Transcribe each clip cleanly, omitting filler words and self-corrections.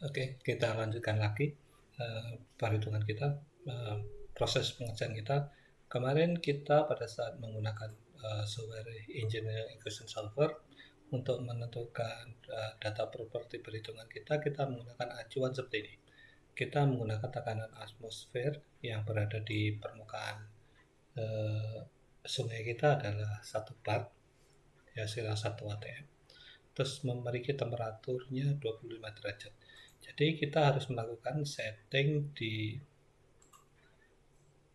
Oke, kita lanjutkan lagi perhitungan kita, proses pengerjaan kita. Kemarin kita pada saat menggunakan software engineering equation solver untuk menentukan data properti perhitungan kita, kita menggunakan acuan seperti ini. Kita menggunakan tekanan atmosfer yang berada di permukaan sungai kita adalah 1 bar, ya sekitar 1 atm. Terus memiliki temperaturnya 25 derajat. Jadi kita harus melakukan setting di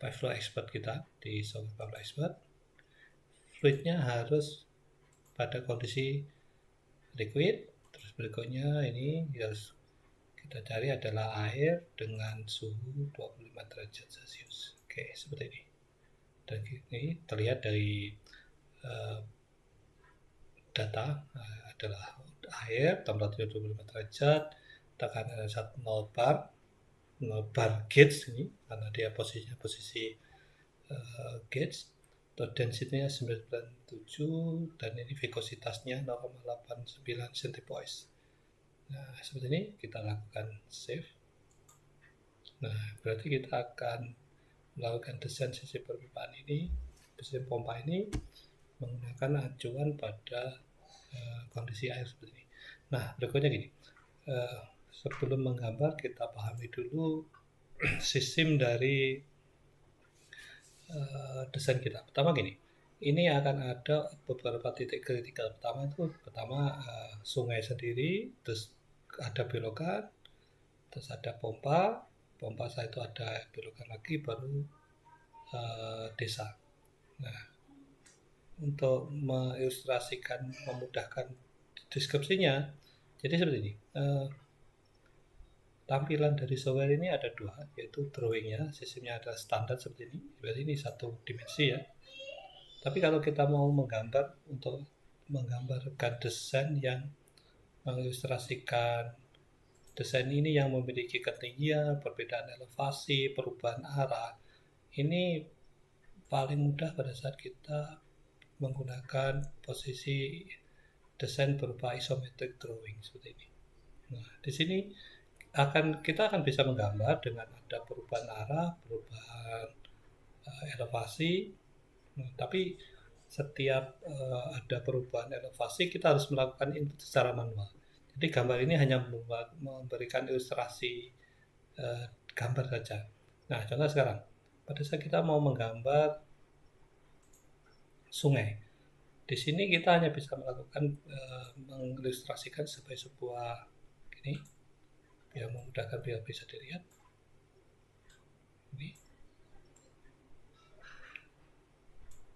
Piveflow Expert kita, di software Piveflow Expert. Fluidnya harus pada kondisi liquid. Terus berikutnya ini harus kita cari adalah air dengan suhu 25 derajat Celcius. Oke, seperti ini. Dan ini terlihat dari data adalah air, temperatur 25 derajat, tekanan 0 bar, 0 bar gauge ini karena dia posisinya posisi gauge, atau density-nya 97 dan ini viscositasnya 0,89 centipoise. Nah, seperti ini kita lakukan save. Nah, berarti kita akan melakukan desain sistem perpipaan ini, sistem pompa ini menggunakan acuan pada kondisi air seperti ini. Nah, berikutnya gini, sebelum menggambar kita pahami dulu sistem dari desain kita. Pertama gini, ini akan ada beberapa titik kritikal. Pertama sungai sendiri, terus ada belokan, terus ada pompa setelah itu ada belokan lagi, baru desa. Nah, untuk mengilustrasikan, memudahkan deskripsinya, jadi seperti ini. Tampilan dari software ini ada 2, yaitu drawingnya, sistemnya ada standar seperti ini, berarti ini 1 dimensi ya. Tapi kalau kita mau menggambar, untuk menggambarkan desain yang mengilustrasikan desain ini yang memiliki ketinggian, perbedaan elevasi, perubahan arah, ini paling mudah pada saat kita menggunakan posisi desain berupa isometric drawing seperti ini. Nah, di sini kita akan bisa menggambar dengan ada perubahan arah, perubahan elevasi. Nah, tapi setiap ada perubahan elevasi kita harus melakukan input secara manual. Jadi gambar ini hanya memberikan ilustrasi gambar saja. Nah, contoh sekarang, pada saat kita mau menggambar sungai, di sini kita hanya bisa melakukan mengilustrasikan sebagai sebuah ini, biar memudahkan biar bisa dilihat. Ini.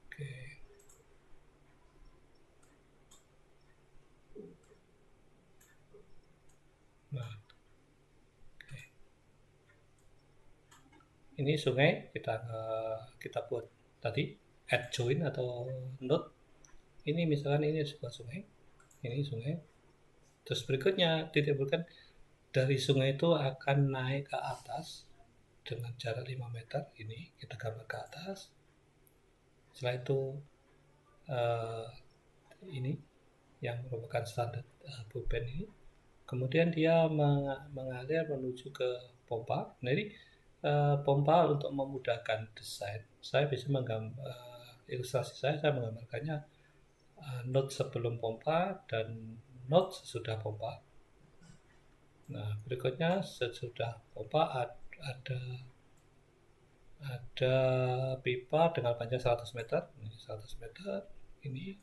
Oke. Nah, oke. Ini sungai kita buat tadi add join atau node. Ini misalkan ini sebuah sungai, ini sungai. Terus berikutnya titik berikutnya dari sungai itu akan naik ke atas dengan jarak 5 meter. Ini kita gambar ke atas. Setelah itu ini yang merupakan standar pulpen ini. Kemudian dia mengalir menuju ke pompa. Nah, ini pompa untuk memudahkan desain. Saya bisa ilustrasi saya menggambarkannya node sebelum pompa dan node sesudah pompa. Nah, berikutnya sesudah pompa ada pipa dengan panjang 100 meter. Ini 100 meter. Ini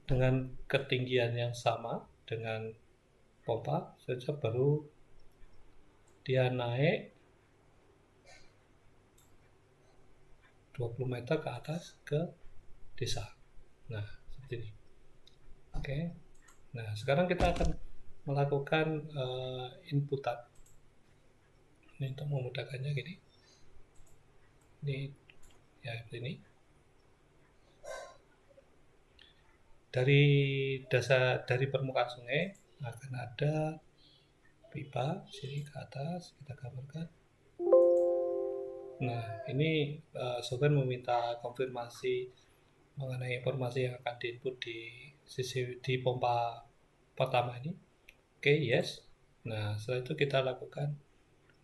dengan ketinggian yang sama dengan pompa saja, baru dia naik 20 meter ke atas ke desa. Nah, seperti ini. Oke. Nah, sekarang kita akan melakukan inputan. Ini untuk memudahkannya gini. Ini ya ini. Dari permukaan sungai akan ada pipa sini ke atas, kita gambarkan. Nah, ini software meminta konfirmasi mengenai informasi yang akan diinput di pompa pertama ini. Oke, yes. Nah, setelah itu kita lakukan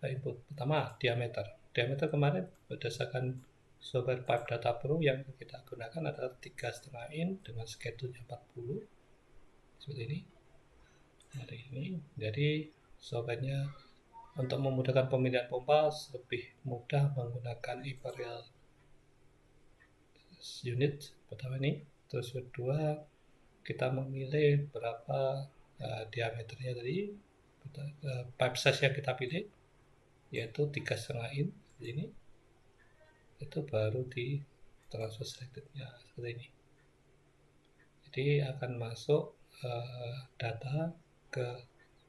input pertama diameter. Diameter kemarin berdasarkan software Pipe Data Pro yang kita gunakan adalah 3,5 in dengan schedule-nya 40 seperti ini. Hari ini, jadi software-nya untuk memudahkan pemilihan pompa lebih mudah menggunakan imperial unit pertama ini. Terus kedua kita memilih berapa diameternya tadi, pipe size yang kita pilih yaitu 3,5 in ini, itu baru di transfer selected-nya seperti ini. Jadi akan masuk data ke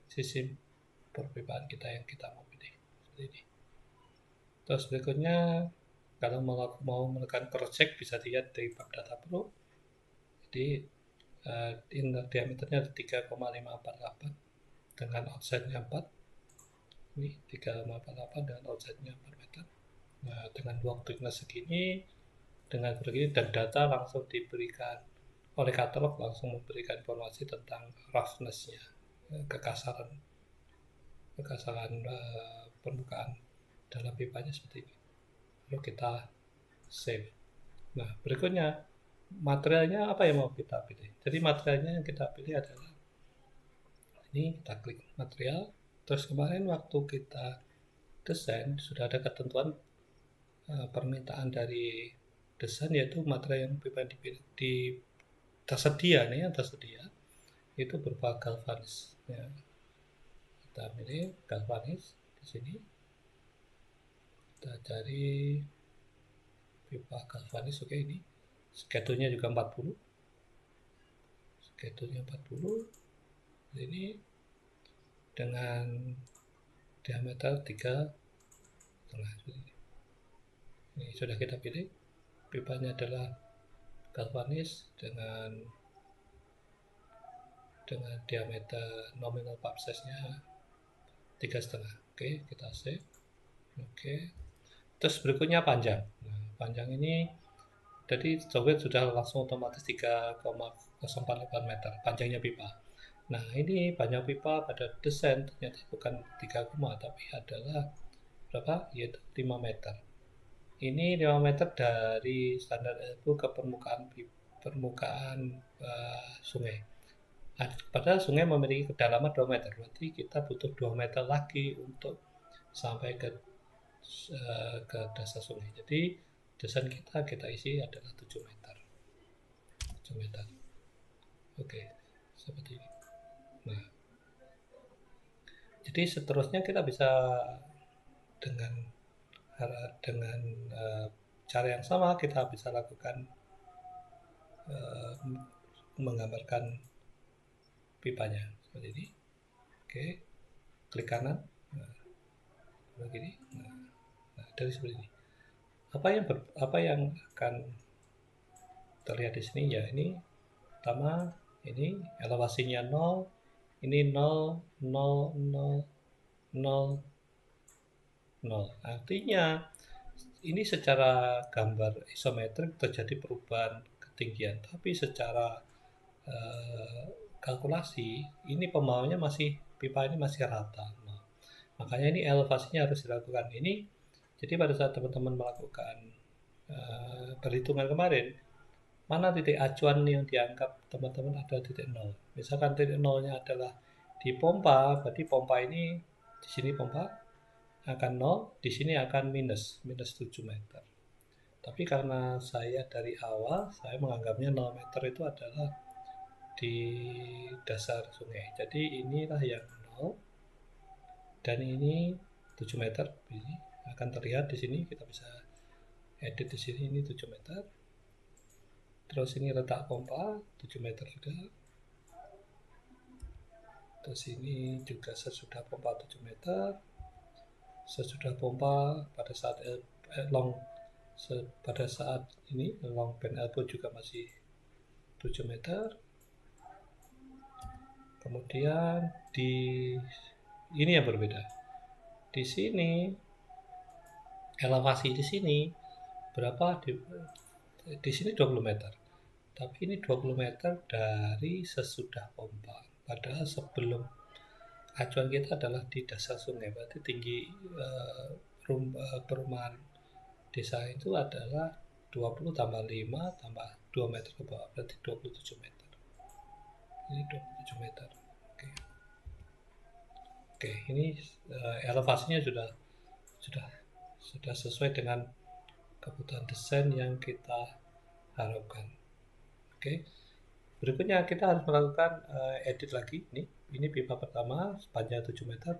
sistem perpipaan kita yang kita mau pilih seperti ini. Terus berikutnya kalau mau melakukan cross check bisa dilihat dari Pipe Data Pro. Jadi inner diameternya 3,548 dengan outside-nya 4. Ini 3,548 dengan outside-nya 4 meter. Nah, dengan dua thickness segini, dengan begini dan data langsung diberikan oleh katalog, langsung memberikan informasi tentang roughness-nya, kekasaran permukaan dalam pipanya seperti ini. Lalu kita save. Nah, berikutnya materialnya apa yang mau kita pilih? Jadi materialnya yang kita pilih adalah ini, kita klik material. Terus kemarin waktu kita desain sudah ada ketentuan permintaan dari desain, yaitu material yang tersedia nih, yang tersedia itu berupa galvanis. Ya. Kita pilih galvanis di sini. Kita cari pipa galvanis, oke, ini schedule-nya juga 40. Schedule-nya 40. Ini dengan diameter 3,5. Ini sudah kita pilih. Pipanya adalah galvanis dengan diameter nominal pipe size-nya 3,5. Oke, kita save. Oke. Terus berikutnya panjang. Nah, panjang ini jadi software sudah langsung otomatis 3,048 meter panjangnya pipa. Nah, ini panjang pipa pada desain ternyata bukan 3, tapi adalah berapa? Yaitu 5 meter. Ini 5 meter dari standar elbow ke permukaan sungai. Padahal sungai memiliki kedalaman 2 meter, berarti kita butuh 2 meter lagi untuk sampai ke dasar sungai. Jadi desain kita isi adalah 7 meter. 7 meter. Oke, seperti ini. Nah, jadi seterusnya kita bisa dengan cara yang sama kita bisa lakukan menggambarkan pipanya seperti ini. Oke, klik kanan. Nah, begini. Nah, dari seperti ini. Apa yang akan terlihat di sini ya, ini pertama ini elevasinya 0, ini 0, 0, 0, 0, 0. Artinya ini secara gambar isometrik terjadi perubahan ketinggian, tapi secara kalkulasi ini pembawaannya pipa ini masih rata. Nah, makanya ini elevasinya harus dilakukan ini. Jadi pada saat teman-teman melakukan perhitungan kemarin, mana titik acuan yang dianggap teman-teman ada titik 0. Misalkan titik 0-nya adalah di pompa, berarti pompa ini di sini pompa akan 0, di sini akan minus 7 meter. Tapi karena saya dari awal, saya menganggapnya 0 meter itu adalah di dasar sungai. Jadi inilah yang 0 dan ini 7 meter. Ini akan terlihat di sini, kita bisa edit di sini, ini 7 meter. Terus ini letak pompa 7 meter juga. Terus ini juga sesudah pompa 7 meter. Sesudah pompa pada saat pada saat ini long band elbow juga masih 7 meter. Kemudian ini yang berbeda. Di sini elevasi di sini berapa? Di sini 20 meter. Tapi ini 20 meter dari sesudah pompa. Padahal sebelum acuan kita adalah di dasar sungai, berarti tinggi perumahan desa itu adalah 20 tambah 5 tambah 2 meter ke bawah, berarti 27 meter. Ini 27 meter. Oke. Oke, ini elevasinya sudah sesuai dengan kebutuhan desain yang kita harapkan. Oke. Berikutnya kita harus melakukan edit lagi. Ini pipa pertama panjang 7 meter,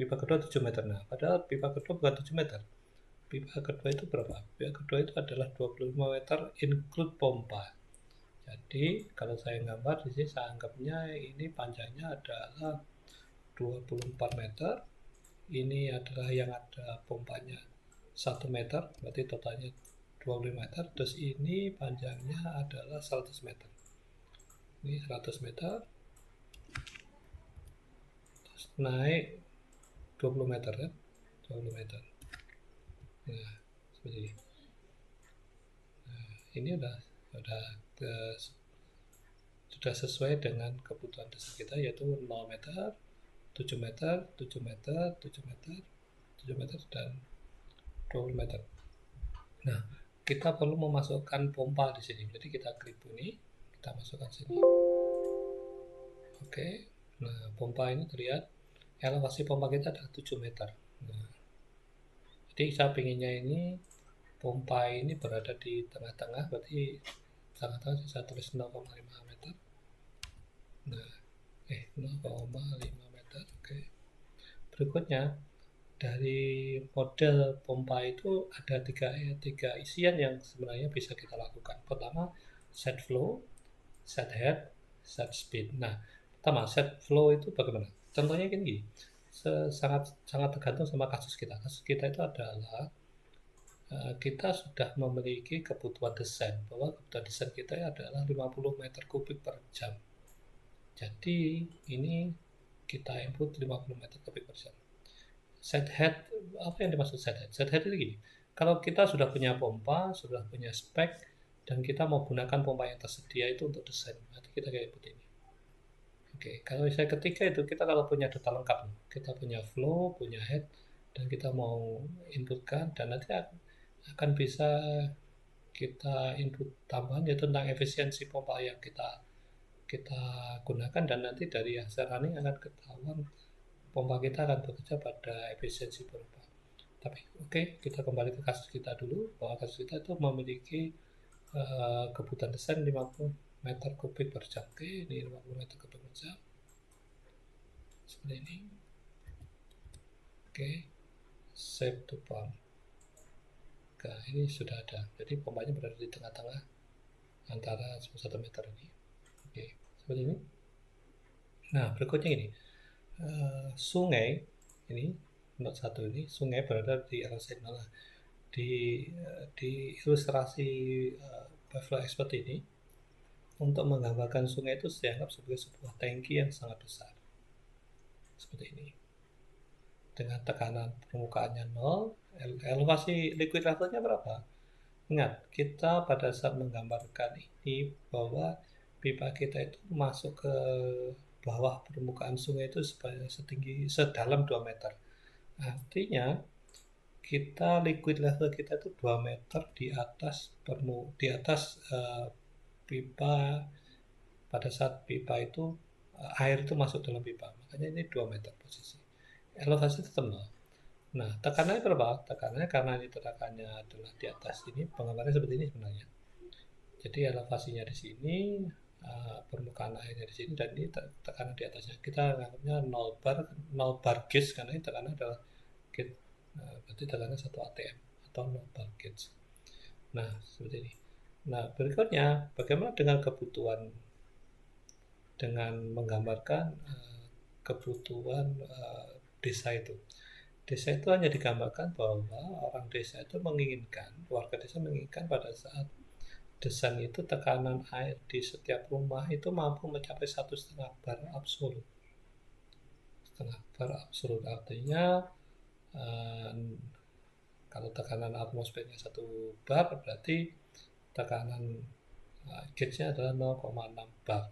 pipa kedua 7 meter. Nah, padahal pipa kedua bukan 7 meter. Pipa kedua itu berapa? Pipa kedua itu adalah 25 meter include pompa. Jadi kalau saya gambar di sini, saya anggapnya ini panjangnya adalah 24 meter. Ini adalah yang ada pompanya 1 meter, berarti totalnya 25 meter. Terus ini panjangnya adalah 100 meter. Ini 100 meter. Terus naik 20 meter kan? 20 meter. Nah, seperti ini. Nah, ini sudah sesuai dengan kebutuhan dasar kita, yaitu 0 meter, 7 meter, 7 meter, 7 meter, 7 meter, dan 20 meter. Nah, kita perlu memasukkan pompa di sini. Jadi kita klik ini, kita masukkan sini. Oke. Nah, pompa ini terlihat elevasi pompa kita adalah 7 meter. Nah, jadi saya pinginnya ini pompa ini berada di tengah-tengah, berarti tengah-tengah saya tulis 0,5 meter. Nah, 0,5 meter. Oke. Berikutnya, dari model pompa itu ada tiga isian yang sebenarnya bisa kita lakukan. Pertama, set flow, set head, set speed. Nah, pertama set flow itu bagaimana? Contohnya gini, sangat tergantung sama kasus kita. Kasus kita itu adalah kita sudah memiliki kebutuhan desain, bahwa kebutuhan desain kita adalah 50 meter kubik per jam. Jadi ini kita input 50 meter kubik per jam. Set head, apa yang dimaksud set head? Set head itu gini, kalau kita sudah punya pompa, sudah punya spek, dan kita mau gunakan pompa yang tersedia itu untuk desain, nanti kita kayak input ini. Oke, kalau saya ketiga itu kita kalau punya data lengkap, kita punya flow, punya head, dan kita mau inputkan, dan nanti akan bisa kita input tambahan yaitu tentang efisiensi pompa yang kita gunakan, dan nanti dari hasil running akan ketahuan pompa kita akan bekerja pada efisiensi berapa. Tapi oke, kita kembali ke kasus kita dulu, bahwa kasus kita itu memiliki kebutuhan desain 50 meter kubik per jam. Oke, ini 50 meter kubik per jam seperti ini. Oke, save to pump. Nah, ini sudah ada, jadi pompanya berada di tengah-tengah antara 1 meter ini. Oke, seperti ini. Nah, berikutnya ini sungai ini note 1 ini, sungai berada di arah signal. Di ilustrasi Buffalo Expert ini, untuk menggambarkan sungai itu dianggap sebagai sebuah tangki yang sangat besar seperti ini, dengan tekanan permukaannya 0, elevasi liquid levelnya berapa? Ingat, kita pada saat menggambarkan ini bahwa pipa kita itu masuk ke bawah permukaan sungai itu sedalam 2 meter. Artinya kita liquid level kita itu 2 meter di atas pipa pada saat pipa itu air itu masuk dalam pipa. Makanya ini 2 meter posisi. Elevasi tetap 0. Nah, tekanannya berapa? Tekanannya, karena ini tekanannya adalah di atas ini, penggambarannya seperti ini sebenarnya. Jadi elevasinya di sini, permukaan airnya di sini, dan ini tekanan di atasnya. Kita anggapnya 0 bar gauge, karena ini tekanan adalah gauge, berarti tekanan 1 atm atau 0 bar gauge. Nah, seperti ini. Nah, berikutnya bagaimana dengan kebutuhan, dengan menggambarkan kebutuhan desa itu. Desa itu hanya digambarkan bahwa orang desa itu menginginkan, warga desa menginginkan pada saat desain itu tekanan air di setiap rumah itu mampu mencapai 1,5 bar absolut. 1,5 bar absolut artinya kalau tekanan atmosfernya 1 bar, berarti tekanan gauge-nya adalah 0,6 bar.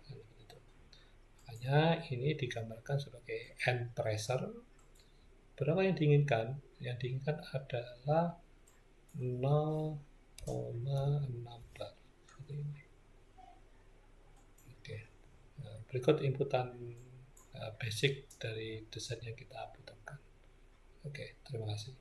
Hanya ini digambarkan sebagai end pressure. Berapa yang diinginkan? Yang diinginkan adalah 0,6 bar. Seperti ini. Oke. Nah, berikut inputan basic dari desain yang kita butuhkan. Oke, terima kasih.